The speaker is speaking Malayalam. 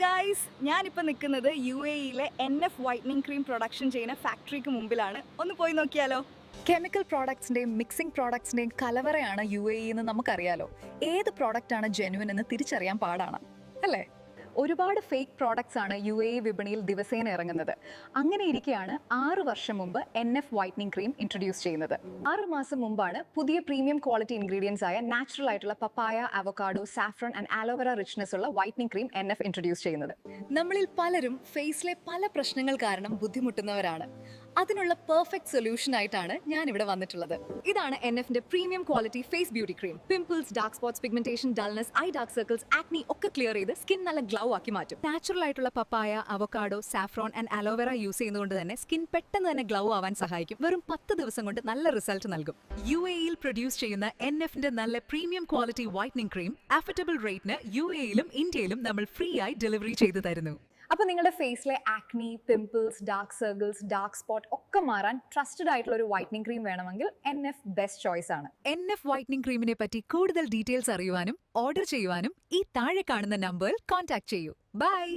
ഗായ്സ്, ഞാനിപ്പോൾ നിൽക്കുന്നത് UAE-യിലെ NF വൈറ്റനിങ് ക്രീം പ്രൊഡക്ഷൻ ചെയ്യുന്ന ഫാക്ടറിക്ക് മുമ്പിലാണ്. ഒന്ന് പോയി നോക്കിയാലോ? കെമിക്കൽ പ്രോഡക്ട്സിന്റെയും മിക്സിംഗ് പ്രോഡക്ട്സിന്റെയും കലവറയാണ് UAE എന്ന് നമുക്കറിയാലോ. ഏത് പ്രോഡക്റ്റാണ് ജെന്യുവൻ എന്ന് തിരിച്ചറിയാൻ പാടാണ്, അല്ലേ? ഒരുപാട് ഫേക്ക് പ്രോഡക്ട്സ് ആണ് UAE വിപണിയിൽ ദിവസേന ഇറങ്ങുന്നത്. അങ്ങനെ ഇരിക്കെയാണ് 6 വർഷം മുമ്പ് NF വൈറ്റനിങ് ക്രീം ഇൻട്രൊഡ്യൂസ് ചെയ്യുന്നത്. 6 മാസം മുമ്പാണ് പുതിയ പ്രീമിയം ക്വാളിറ്റി ഇൻഗ്രീഡിയൻസ് ആയ നാച്ചുറൽ ആയിട്ടുള്ള papaya, avocado, saffron and aloe vera richness ഉള്ള വൈറ്റനിങ് ക്രീം NF ഇൻട്രൊഡ്യൂസ് ചെയ്യുന്നത്. നമ്മളിൽ പലരും ഫേസിലെ പല പ്രശ്നങ്ങൾ കാരണം ബുദ്ധിമുട്ടുന്നവരാണ്. അതിനുള്ള പെർഫെക്റ്റ് സൊല്യൂഷൻ ആയിട്ടാണ് ഞാൻ ഇവിടെ വന്നിട്ടുള്ളത്. ഇതാണ് NFന്റെ premium quality face beauty cream. Pimples, dark spots, pigmentation, dullness, eye dark circles, acne ഒക്കെ ക്ലിയർ ചെയ്ത് സ്കിൻ നല്ല ഗ്ലൗ ആക്കി മാറ്റും. നാച്ചുറൽ ആയിട്ടുള്ള papaya, avocado, saffron and aloe vera use ചെയ്യുന്നതുകൊണ്ട് തന്നെ സ്കിൻ പെട്ടെന്ന് തന്നെ ഗ്ലൗ ആവാൻ സഹായിക്കും. വെറും 10 ദിവസം കൊണ്ട് നല്ല റിസൾട്ട് നൽകും. UAE-യിൽ പ്രൊഡ്യൂസ് ചെയ്യുന്ന NFന്റെ നല്ല premium quality whitening cream affordable റേറ്റിന് UAE-യിലും ഇന്ത്യയിലും നമ്മൾ ഫ്രീ ആയി ഡെലിവറി ചെയ്തു തരുന്നു. അപ്പോൾ നിങ്ങളുടെ ഫേസിലെ acne, pimples, dark circles, dark spot ഒക്കെ മാറാൻ ട്രസ്റ്റഡ് ആയിട്ടുള്ള ഒരു വൈറ്റനിങ് ക്രീം വേണമെങ്കിൽ NF ബെസ്റ്റ് ചോയ്സ് ആണ്. NF വൈറ്റനിങ് ക്രീമിനെ പറ്റി കൂടുതൽ ഡീറ്റെയിൽസ് അറിയുവാനും ഓർഡർ ചെയ്യുവാനും ഈ താഴെ കാണുന്ന നമ്പറിൽ കോൺടാക്ട് ചെയ്യൂ. ബൈ.